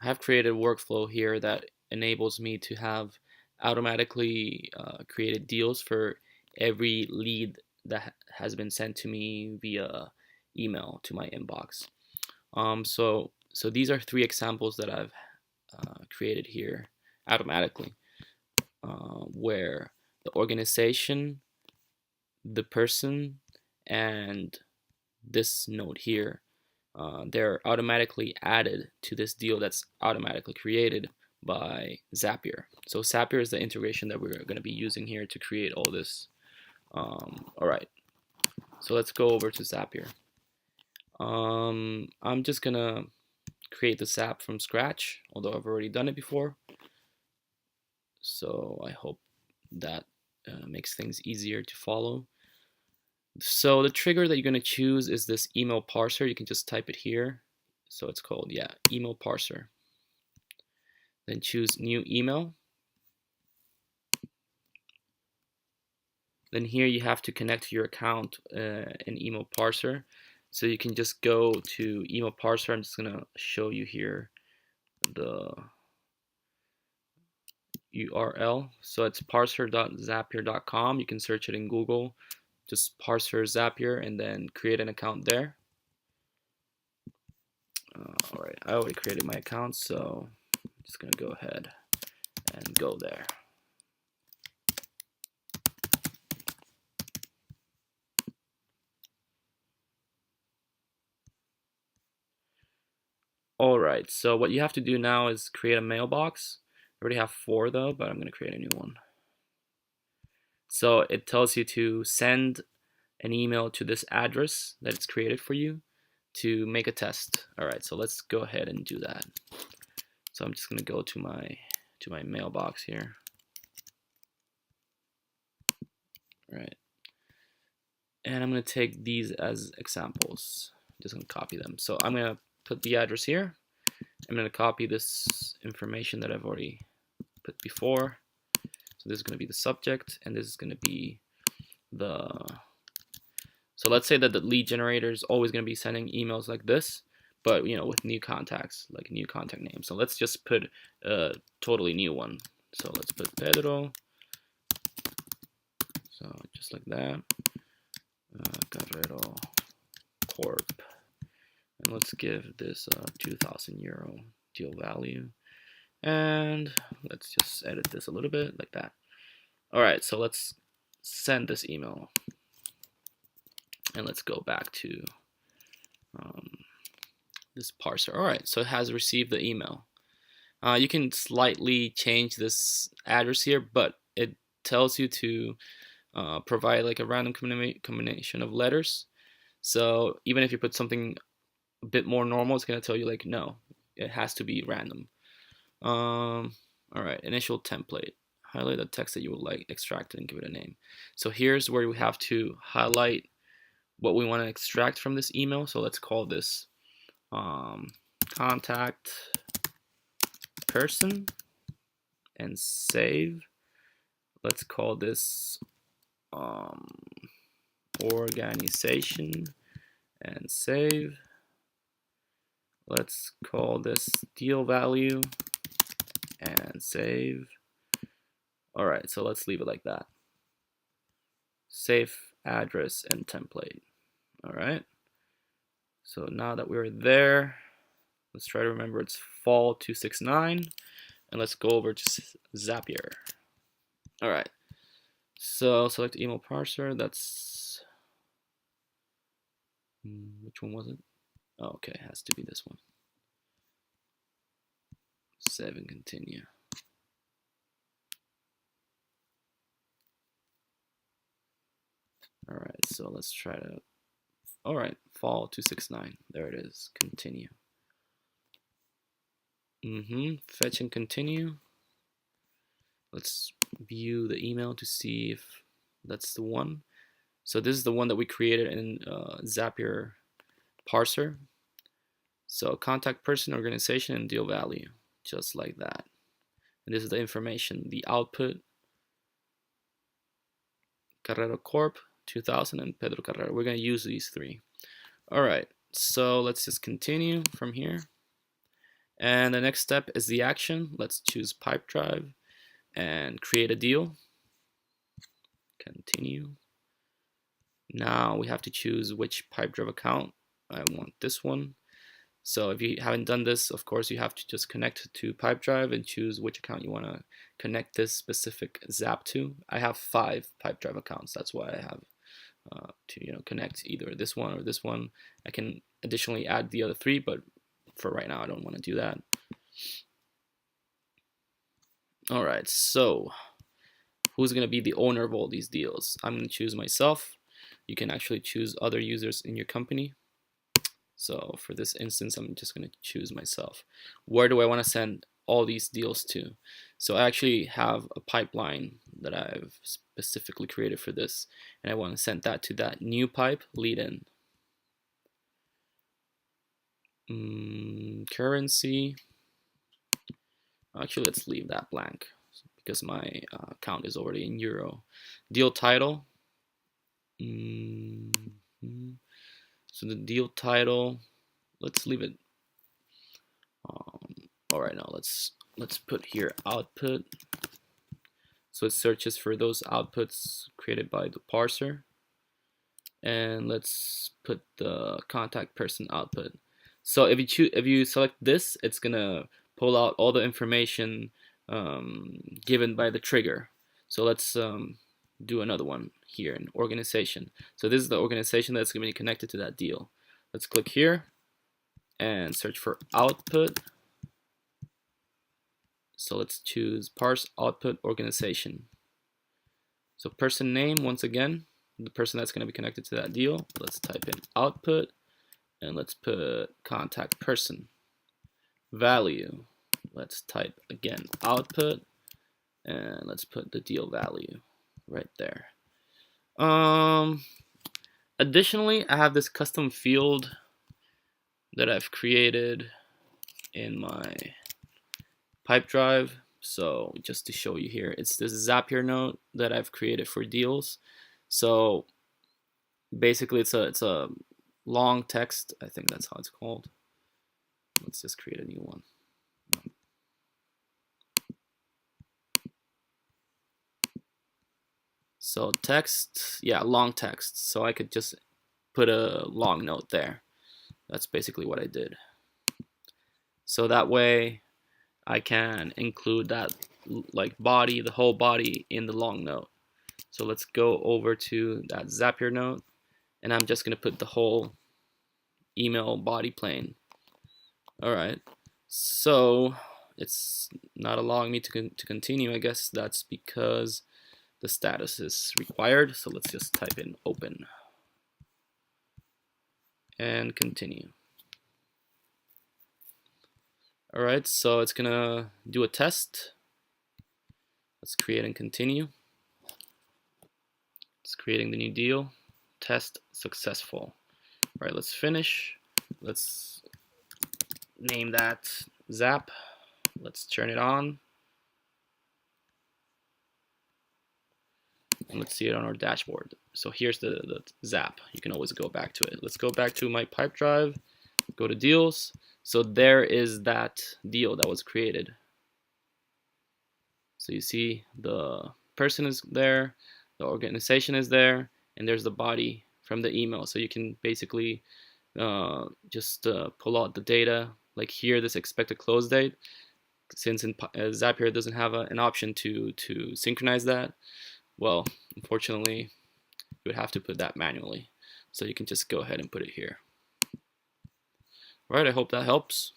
I have created a workflow here that enables me to have automatically created deals for every lead that has been sent to me via email to my inbox. So these are three examples that I've created here automatically, where the organization, the person, and this node here, they're automatically added to this deal that's automatically created by Zapier. So Zapier is the integration that we're going to be using here to create all this. All right, so let's go over to Zapier. I'm just gonna create this app from scratch, although I've already done it before. So I hope that makes things easier to follow. So the trigger that you're going to choose is this email parser. You can just type it here. So it's called, yeah, email parser. Then choose new email. Then here you have to connect to your account in email parser. So you can just go to email parser. I'm just going to show you here the URL. So it's parser.zapier.com. You can search it in Google. Just parser Zapier and then create an account there. Alright, I already created my account, so I'm just gonna go ahead and go there. Alright, so what you have to do now is create a mailbox. I already have 4 though, but I'm gonna create a new one. So it tells you to send an email to this address that it's created for you to make a test. Alright, so let's go ahead and do that. So I'm just gonna go to my mailbox here. Right. And I'm gonna take these as examples. Just gonna copy them. So I'm gonna put the address here. I'm gonna copy this information that I've already put before. So this is gonna be the subject, and this is gonna be the. So let's say that the lead generator is always gonna be sending emails like this, but with new contacts, like new contact name. So let's just put a totally new one. So let's put Pedro. So just like that. Carrero Corp. And let's give this €2,000 deal value. And let's just edit this a little bit like that. Alright, so let's send this email. And let's go back to this parser. Alright, so it has received the email. You can slightly change this address here, but it tells you to provide like a random combination of letters. So even if you put something a bit more normal, it's going to tell you like, no, it has to be random. All right, initial template. Highlight the text that you would like extracted and give it a name. So here's where we have to highlight what we want to extract from this email. So let's call this contact person and save. Let's call this organization and save. Let's call this deal value and save. All right, so let's leave it like that. Save address and template. All right. So now that we're there, let's try to remember it's fall 269, and let's go over to Zapier. All right. So select email parser. That's which one was it? Oh, okay, it has to be this one. Save and continue. All right, so let's try to. All right, fall 269. There it is. Continue. Fetch and continue. Let's view the email to see if that's the one. So this is the one that we created in Zapier parser. So contact person, organization, and deal value, just like that. And this is the information, the output. Carrero Corp, 2000, and Pedro Carrero. We're going to use these 3. All right, so let's just continue from here. And the next step is the action. Let's choose Pipedrive and create a deal. Continue. Now we have to choose which Pipedrive account. I want this one. So if you haven't done this, of course, you have to just connect to Pipedrive and choose which account you want to connect this specific Zap to. I have 5 Pipedrive accounts. That's why I have to connect either this one or this one. I can additionally add the other 3, but for right now, I don't want to do that. All right, so who's going to be the owner of all these deals? I'm going to choose myself. You can actually choose other users in your company. So for this instance, I'm just going to choose myself. Where do I want to send all these deals to? So I actually have a pipeline that I've specifically created for this, and I want to send that to that new pipe lead in. Currency. Actually, let's leave that blank because my account is already in euro. Deal title. So the deal title, let's leave it. All right, now let's put here output. So it searches for those outputs created by the parser. And let's put the contact person output. So if you select this, it's gonna pull out all the information given by the trigger. So let's do another one here in organization. So this is the organization that's going to be connected to that deal. Let's click here and search for output. So let's choose parse output organization. So person name, once again, the person that's going to be connected to that deal. Let's type in output and let's put contact person. Value, let's type again output and let's put the deal value right there. Additionally, I have this custom field that I've created in my Pipedrive. So just to show you here, it's this Zapier note that I've created for deals. So basically, it's a long text. I think that's how it's called. Let's just create a new one. So text, yeah, long text. So I could just put a long note there. That's basically what I did. So that way I can include that like body, the whole body in the long note. So let's go over to that Zapier note and I'm just gonna put the whole email body plain. All right, so it's not allowing me to continue. I guess that's because the status is required. So let's just type in open and continue. All right, so it's gonna do a test. Let's create and continue. It's creating the new deal. Test successful. All right, let's finish. Let's name that Zap. Let's turn it on. And let's see it on our dashboard. So here's the Zap. You can always go back to it. Let's go back to my Pipedrive, go to deals. So there is that deal that was created. So you see the person is there, the organization is there, and there's the body from the email. So you can basically just pull out the data. Like here, this expected close date. Since in Zapier doesn't have an option to synchronize that, well, unfortunately, you would have to put that manually. So you can just go ahead and put it here. All right, I hope that helps.